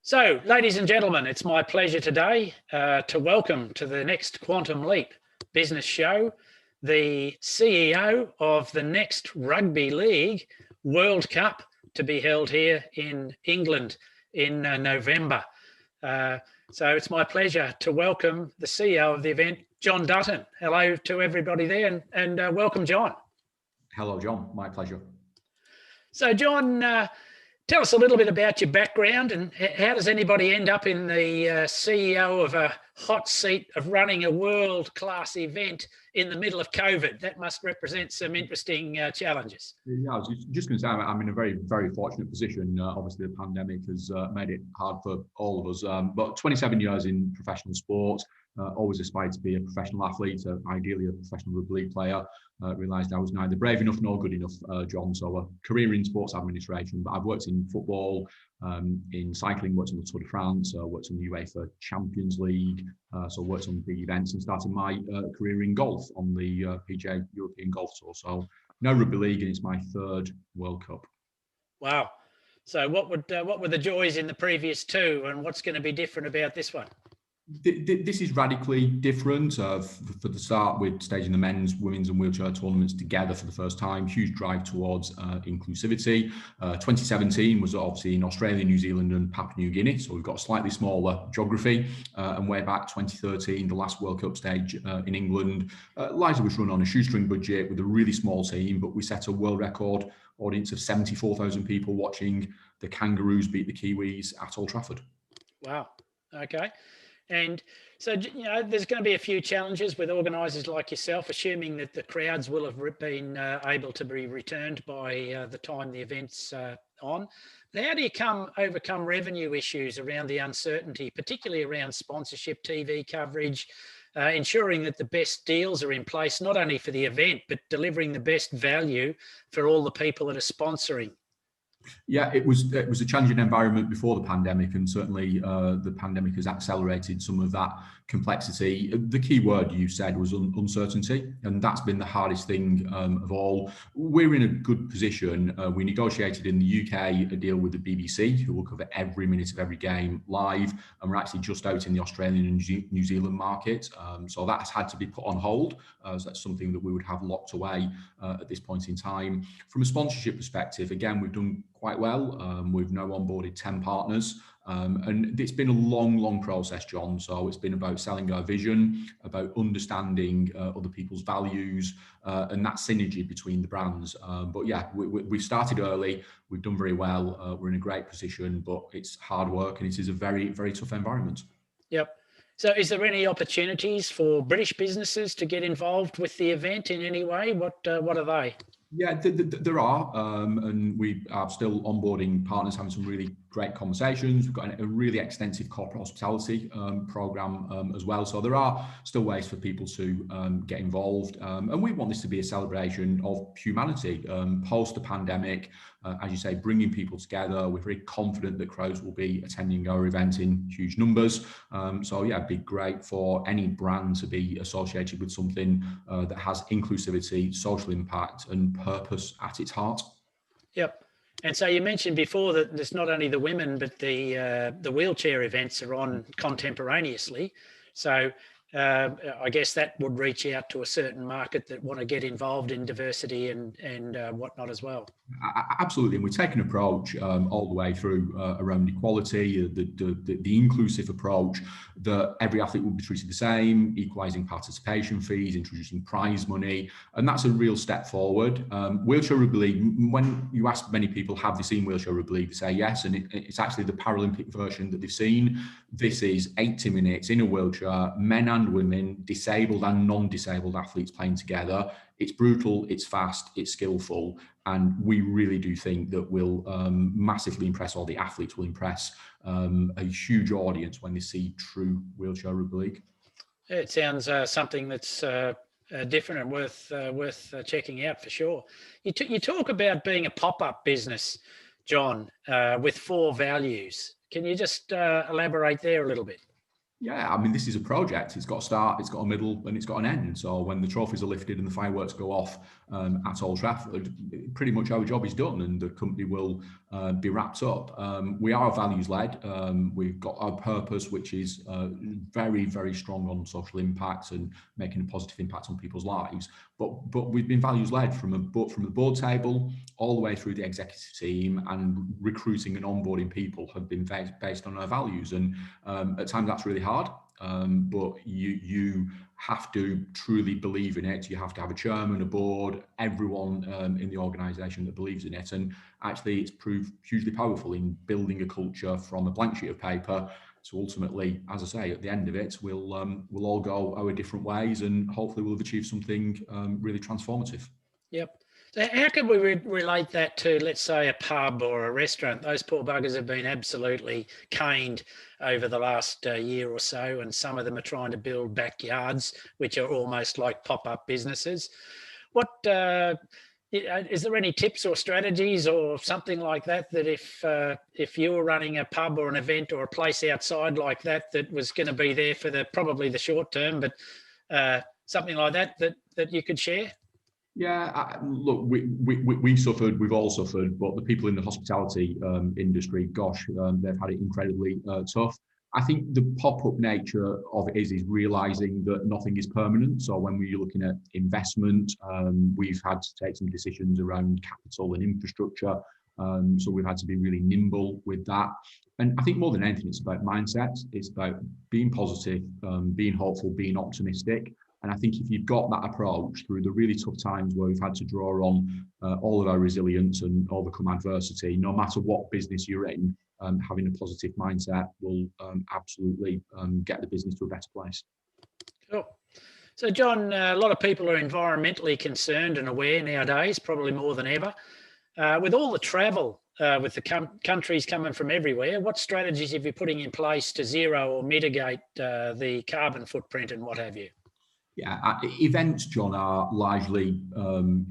So, ladies and gentlemen, it's my pleasure today to welcome to the next Quantum Leap business show the CEO of the next Rugby League World Cup to be held here in England in November. So it's my pleasure to welcome the CEO of the event, Jon Dutton. Hello to everybody there and welcome, Jon. Hello, John. My pleasure. So, Jon, tell us a little bit about your background and how does anybody end up in the CEO of a hot seat of running a world-class event in the middle of COVID? That must represent some interesting challenges. Yeah, I was just going to say I'm in a very, very fortunate position. Obviously, the pandemic has made it hard for all of us. But 27 years in professional sport, always aspired to be a professional athlete, ideally a professional rugby league player. Realised I was neither brave enough nor good enough, John. So a career in sports administration, but I've worked in football, in cycling, worked on the Tour de France, worked on the UEFA Champions League, so worked on big events and started my career in golf on the PGA European Golf Tour. So no rugby league, and it's my third World Cup. Wow. So what were the joys in the previous two, and what's going to be different about this one? This is radically different. For the start, we're staging the men's, women's and wheelchair tournaments together for the first time. Huge drive towards inclusivity. 2017 was obviously in Australia, New Zealand and Papua New Guinea. So we've got a slightly smaller geography. And way back 2013, the last World Cup stage in England, Liza was run on a shoestring budget with a really small team, but we set a world record audience of 74,000 people watching the Kangaroos beat the Kiwis at Old Trafford. Wow. Okay. And so, there's going to be a few challenges with organisers like yourself, assuming that the crowds will have been able to be returned by the time the event's on. But how do you overcome revenue issues around the uncertainty, particularly around sponsorship, TV coverage, ensuring that the best deals are in place, not only for the event, but delivering the best value for all the people that are sponsoring? Yeah, it was a challenging environment before the pandemic, and certainly the pandemic has accelerated some of that complexity. The key word you said was uncertainty, and that's been the hardest thing of all. We're in a good position. We negotiated in the UK a deal with the BBC, who will cover every minute of every game live, and we're actually just out in the Australian and New Zealand market. So that has had to be put on hold. So that's something that we would have locked away at this point in time. From a sponsorship perspective, again, we've done quite well. We've now onboarded 10 partners. And it's been a long process, John. So it's been about selling our vision, about understanding other people's values, and that synergy between the brands. But yeah, we've started early. We've done very well. We're in a great position, but it's hard work and it is a very, very tough environment. Yep. So is there any opportunities for British businesses to get involved with the event in any way? What are they? Yeah, there are, and we are still onboarding partners, having some really great conversations. We've got a really extensive corporate hospitality program as well. So there are still ways for people to get involved. And we want this to be a celebration of humanity post the pandemic. As you say, bringing people together. We're very confident that crowds will be attending our event in huge numbers. So yeah, it'd be great for any brand to be associated with something that has inclusivity, social impact and purpose at its heart. Yep. And so you mentioned before that there's not only the women, but the wheelchair events are on contemporaneously. So I guess that would reach out to a certain market that want to get involved in diversity and whatnot as well. Absolutely, and we take an approach all the way through around equality, the inclusive approach that every athlete will be treated the same, equalising participation fees, introducing prize money, and that's a real step forward. Wheelchair rugby league, when you ask many people, have they seen wheelchair rugby league, they say yes, and it's actually the Paralympic version that they've seen. This is 80 minutes in a wheelchair, men and women, disabled and non-disabled athletes playing together. It's brutal, it's fast, it's skillful, and we really do think that we'll massively impress, or the athletes will impress a huge audience when they see true wheelchair rugby league. It sounds something that's different and worth checking out for sure. You talk about being a pop-up business, Jon, with 4 values. Can you just elaborate there a little bit? Yeah, I mean, this is a project. It's got a start, it's got a middle, and it's got an end. So when the trophies are lifted and the fireworks go off at Old Trafford, pretty much our job is done, and the company will be wrapped up. We are values led. We've got our purpose, which is very, very strong on social impact and making a positive impact on people's lives. But we've been values led from the board table all the way through the executive team, and recruiting and onboarding people have been based on our values. And at times that's really hard. But you have to truly believe in it. You have to have a chairman, a board, everyone in the organisation that believes in it. And actually, it's proved hugely powerful in building a culture from a blank sheet of paper. So ultimately, as I say, at the end of it, we'll all go our different ways, and hopefully we'll have achieved something really transformative. Yep. So how can we relate that to, let's say, a pub or a restaurant? Those poor buggers have been absolutely caned over the last year or so, and some of them are trying to build backyards, which are almost like pop-up businesses. What is there any tips or strategies or something like that, that if you were running a pub or an event or a place outside like that, that was going to be there for probably the short term, but something like that you could share? Yeah, look, we suffered, we've all suffered, but the people in the hospitality industry, gosh, they've had it incredibly tough. I think the pop-up nature of it is realising that nothing is permanent. So when we're looking at investment, we've had to take some decisions around capital and infrastructure. So we've had to be really nimble with that. And I think more than anything, it's about mindset. It's about being positive, being hopeful, being optimistic. And I think if you've got that approach through the really tough times where we've had to draw on all of our resilience and overcome adversity, no matter what business you're in, having a positive mindset will absolutely get the business to a better place. Cool. So, John, a lot of people are environmentally concerned and aware nowadays, probably more than ever. With all the travel, with the countries coming from everywhere, what strategies have you putting in place to zero or mitigate the carbon footprint and what have you? Yeah, events, John, are largely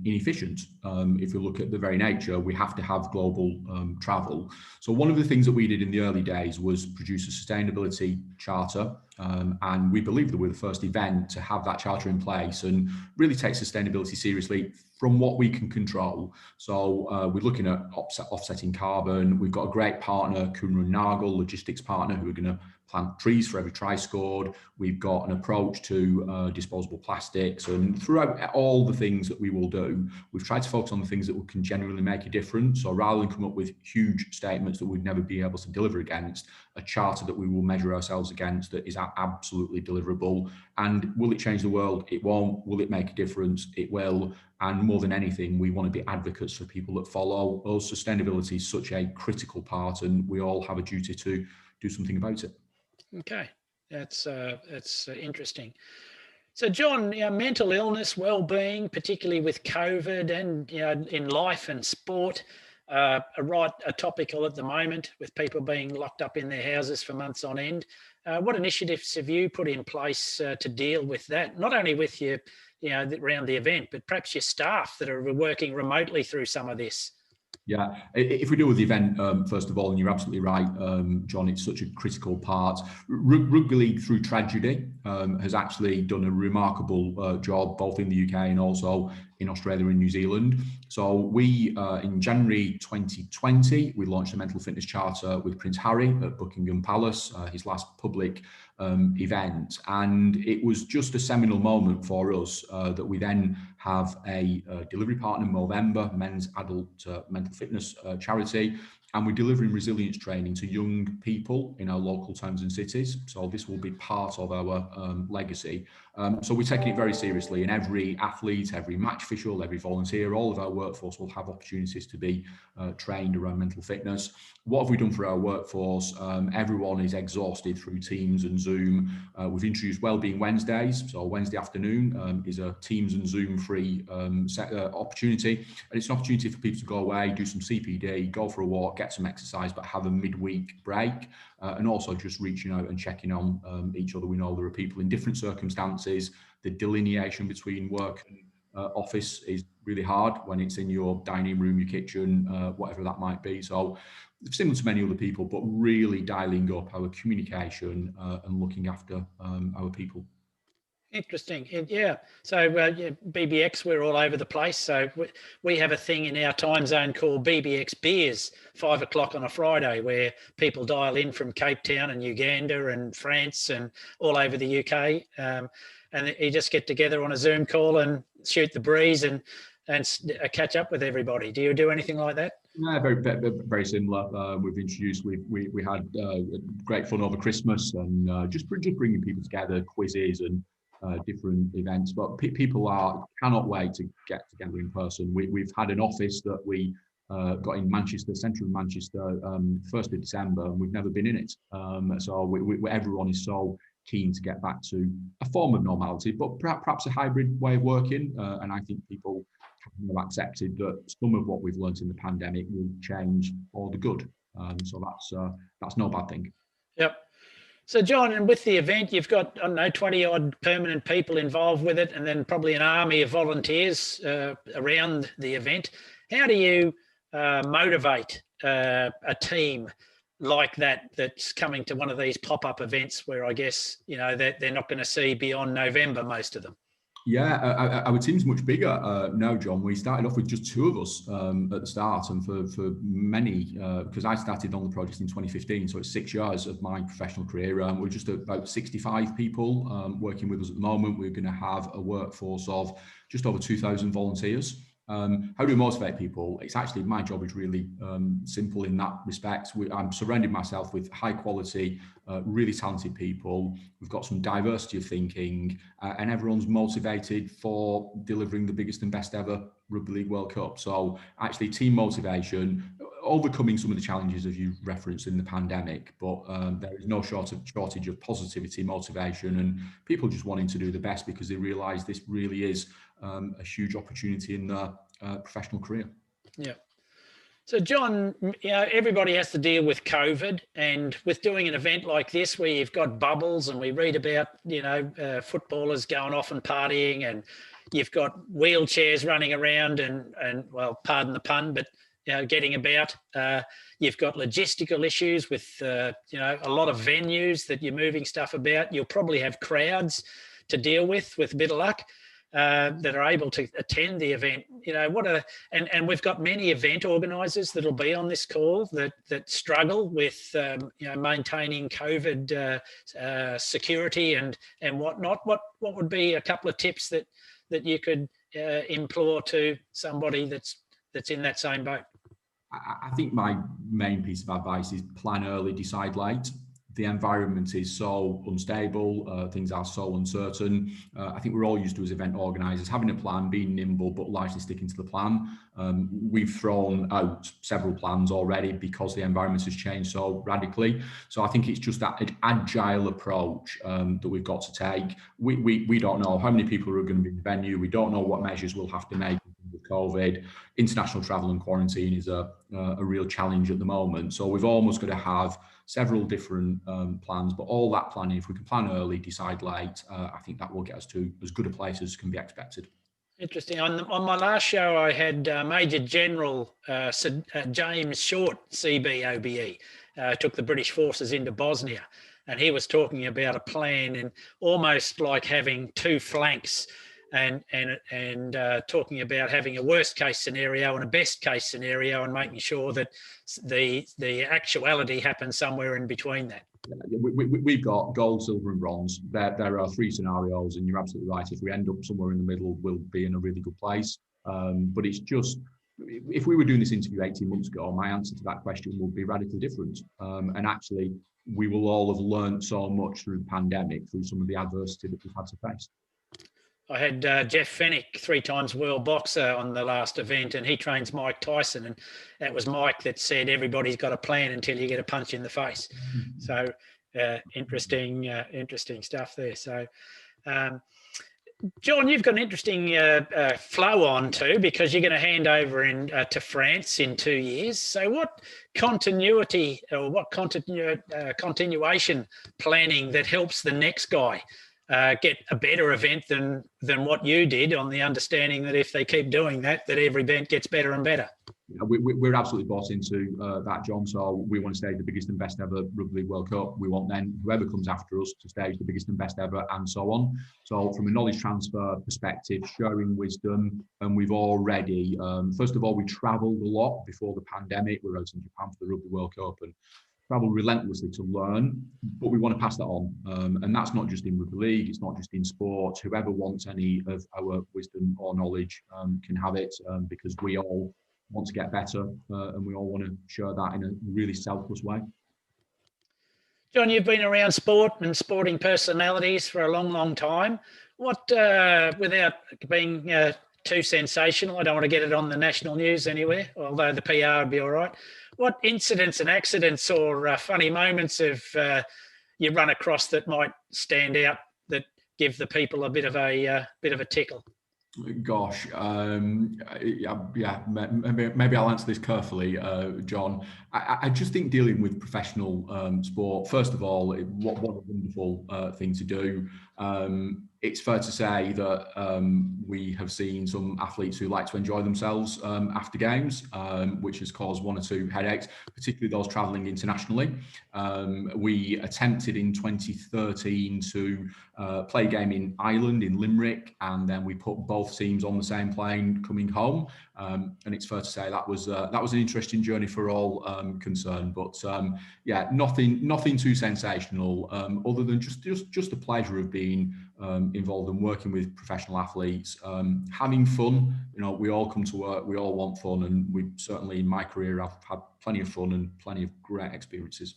inefficient. If you look at the very nature, we have to have global travel. So one of the things that we did in the early days was produce a sustainability charter. And we believe that we're the first event to have that charter in place and really take sustainability seriously from what we can control. So we're looking at offsetting carbon. We've got a great partner, Kumru Nagel, logistics partner, who are going to plant trees for every try scored. We've got an approach to disposable plastics, and throughout all the things that we will do, we've tried to focus on the things that can genuinely make a difference. So rather than come up with huge statements that we'd never be able to deliver against, a charter that we will measure ourselves against that is absolutely deliverable. And will it change the world? It won't. Will it make a difference? It will. And more than anything, we want to be advocates for people that follow us. Sustainability is such a critical part, and we all have a duty to do something about it. Okay, that's interesting. So, John, mental illness, well-being, particularly with COVID and in life and sport, are topical at the moment with people being locked up in their houses for months on end. What initiatives have you put in place to deal with that? Not only with your, around the event, but perhaps your staff that are working remotely through some of this. Yeah, if we deal with the event, first of all, and you're absolutely right, John, it's such a critical part. Rugby League Through Tragedy has actually done a remarkable job, both in the UK and also in Australia and New Zealand. So we, in January 2020, we launched a mental fitness charter with Prince Harry at Buckingham Palace, his last public event. And it was just a seminal moment for us that we then have a delivery partner, Movember, men's adult mental fitness charity. And we're delivering resilience training to young people in our local towns and cities. So this will be part of our legacy. So we're taking it very seriously, and every athlete, every match official, every volunteer, all of our workforce will have opportunities to be trained around mental fitness. What have we done for our workforce? Everyone is exhausted through Teams and Zoom. We've introduced Wellbeing Wednesdays. So Wednesday afternoon is a Teams and Zoom free opportunity. And it's an opportunity for people to go away, do some CPD, go for a walk, get some exercise, but have a midweek break. And also just reaching out and checking on each other. We know there are people in different circumstances. The delineation between work and office is really hard when it's in your dining room, your kitchen, whatever that might be. So similar to many other people, but really dialing up our communication and looking after our people. Interesting. Yeah. So yeah, BBX, we're all over the place. So we have a thing in our time zone called BBX Beers, 5 o'clock on a Friday, where people dial in from Cape Town and Uganda and France and all over the UK. And you just get together on a Zoom call and shoot the breeze and catch up with everybody. Do you do anything like that? Yeah, very similar. We've introduced. We had great fun over Christmas and just bringing people together, quizzes and different events. But people cannot wait to get together in person. We've had an office that we got in Manchester, central Manchester, 1st of December, and we've never been in it. So everyone is so keen to get back to a form of normality, but perhaps a hybrid way of working. And I think people have accepted that some of what we've learned in the pandemic will change for the good. So that's no bad thing. Yep. So, John, and with the event, you've got, I don't know, 20 odd permanent people involved with it, and then probably an army of volunteers around the event. How do you motivate a team like that's coming to one of these pop-up events where I guess, they're not going to see beyond November, most of them? Yeah, our team's much bigger now, John. We started off with just 2 of us at the start, and for many, because I started on the project in 2015, so it's 6 years of my professional career. We're just about 65 people working with us at the moment. We're going to have a workforce of just over 2,000 volunteers. How do we motivate people? It's actually, my job is really simple in that respect. I'm surrounding myself with high quality, really talented people. We've got some diversity of thinking, and everyone's motivated for delivering the biggest and best ever Rugby League World Cup. So actually team motivation, overcoming some of the challenges as you referenced in the pandemic, but there is no shortage of positivity, motivation, and people just wanting to do the best because they realise this really is a huge opportunity in their professional career. Yeah. So, John, everybody has to deal with COVID, and with doing an event like this where you've got bubbles and we read about, footballers going off and partying, and you've got wheelchairs running around and well, pardon the pun, but getting about. You've got logistical issues with, a lot of venues that you're moving stuff about. You'll probably have crowds to deal with a bit of luck. That are able to attend the event. And we've got many event organisers that'll be on this call that struggle with maintaining COVID security and whatnot. What would be a couple of tips that you could implore to somebody that's in that same boat? I think my main piece of advice is plan early, decide late. The environment is so unstable, things are so uncertain. I think we're all used to, as event organisers, having a plan, being nimble, but largely sticking to the plan. We've thrown out several plans already because the environment has changed so radically. So I think it's just that agile approach that we've got to take. We don't know how many people are going to be in the venue. We don't know what measures we'll have to make with COVID. International travel and quarantine is a real challenge at the moment. So we've almost got to have several different plans, but all that planning, if we can plan early, decide late, I think that will get us to as good a place as can be expected. Interesting. On my last show, I had Major General James Short, CBOBE, took the British forces into Bosnia, and he was talking about a plan and almost like having 2 flanks. And talking about having a worst case scenario and a best case scenario, and making sure that the actuality happens somewhere in between that. We've got gold, silver and bronze. There are 3 scenarios, and you're absolutely right. If we end up somewhere in the middle, we'll be in a really good place. But it's just, if we were doing this interview 18 months ago, my answer to that question would be radically different. And actually, we will all have learned so much through the pandemic, through some of the adversity that we've had to face. I had Jeff Fennick, 3-time world boxer, on the last event, and he trains Mike Tyson, and that was Mike that said everybody's got a plan until you get a punch in the face. So interesting stuff there. So John, you've got an interesting flow on too, because you're going to hand over to France in 2 years. So what continuity or what continuation planning that helps the next guy get a better event than what you did, on the understanding that if they keep doing that every event gets better and better? We're absolutely bought into that, John. So we want to stage the biggest and best ever Rugby League World Cup. We want then whoever comes after us to stage the biggest and best ever, and so on. So from a knowledge transfer perspective, sharing wisdom, and we've already, first of all, we travelled a lot before the pandemic. We were out in Japan for the Rugby World Cup and travel relentlessly to learn, but we want to pass that on. And that's not just in rugby league, it's not just in sport. Whoever wants any of our wisdom or knowledge can have it, because we all want to get better, and we all want to share that in a really selfless way. John, you've been around sport and sporting personalities for a long, long time. What, without being too sensational, I don't want to get it on the national news anywhere, although the PR would be all right. What incidents and accidents or funny moments have you run across that might stand out, that give the people a bit of a tickle? Gosh, yeah, maybe I'll answer this carefully, John. I just think dealing with professional sport, first of all, what a wonderful thing to do. It's fair to say that we have seen some athletes who like to enjoy themselves after games, which has caused one or two headaches, particularly those travelling internationally. We attempted in 2013 to play a game in Ireland, in Limerick, and then we put both teams on the same plane coming home. And it's fair to say that was an interesting journey for all concerned. But yeah, nothing too sensational, other than just the pleasure of being involved and working with professional athletes, having fun. You know, we all come to work, we all want fun, and we certainly in my career I've had plenty of fun and plenty of great experiences.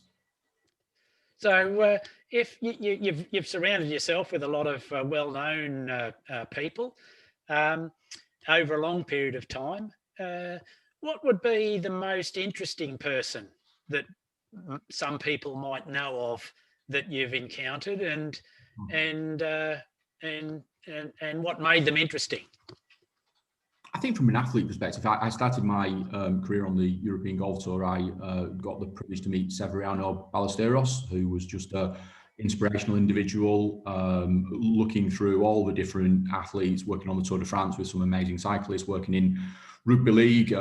So if you've surrounded yourself with a lot of well-known people over a long period of time, what would be the most interesting person that some people might know of that you've encountered, and what made them interesting? I think from an athlete perspective, I started my career on the European Golf Tour. I got the privilege to meet Severiano Ballesteros, who was just an inspirational individual, looking through all the different athletes, working on the Tour de France with some amazing cyclists, working in rugby league,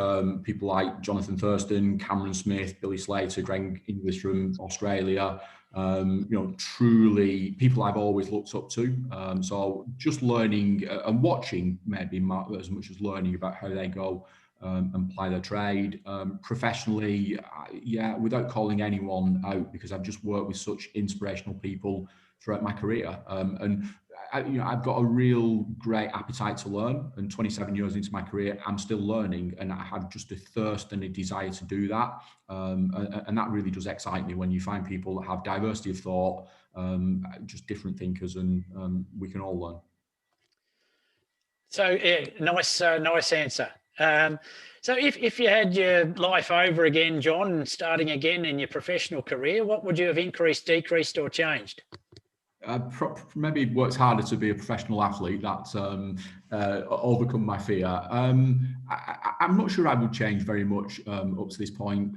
people like Jonathan Thurston, Cameron Smith, Billy Slater, Greg Inglis from Australia. You know, truly people I've always looked up to. So just learning and watching, maybe as much as learning about how they go and play their trade. Professionally, yeah, without calling anyone out, because I've just worked with such inspirational people throughout my career. And I've got a real great appetite to learn, and 27 years into my career, I'm still learning, and I have just a thirst and a desire to do that. And that really does excite me when you find people that have diversity of thought, just different thinkers, and we can all learn. So yeah, nice answer. So if you had your life over again, John, starting again in your professional career, what would you have increased, decreased, or changed? Maybe worked harder to be a professional athlete. That's overcome my fear. I'm not sure I would change very much up to this point,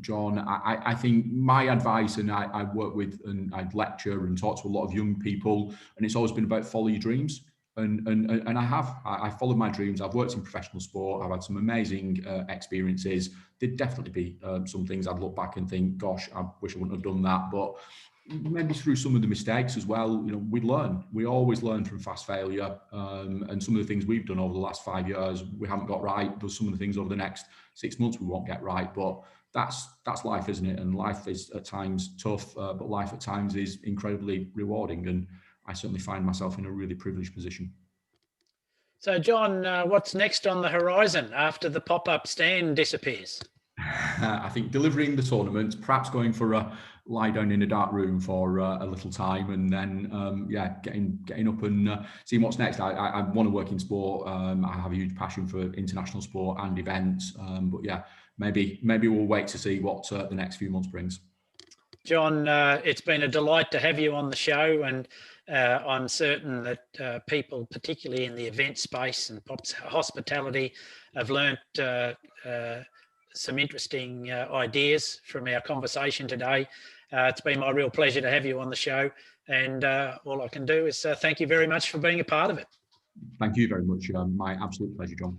John. I think my advice, and I work with and I'd lecture and talk to a lot of young people, and it's always been about follow your dreams. And I followed my dreams. I've worked in professional sport. I've had some amazing experiences. There'd definitely be some things I'd look back and think, gosh, I wish I wouldn't have done that. But maybe through some of the mistakes as well, you know, we learn. We always learn from fast failure, and some of the things we've done over the last 5 years we haven't got right. There's some of the things over the next 6 months we won't get right, but that's life, isn't it? And life is at times tough, but life at times is incredibly rewarding, and I certainly find myself in a really privileged position. So John, what's next on the horizon after the pop-up stand disappears? I think delivering the tournament, perhaps going for a lie down in a dark room for a little time, and then yeah, getting up and seeing what's next. I want to work in sport. I have a huge passion for international sport and events, but yeah, maybe we'll wait to see what the next few months brings. John, it's been a delight to have you on the show, and I'm certain that people, particularly in the event space and hospitality, have learnt some interesting ideas from our conversation today. It's been my real pleasure to have you on the show, and all I can do is thank you very much for being a part of it. Thank you very much. My absolute pleasure, John.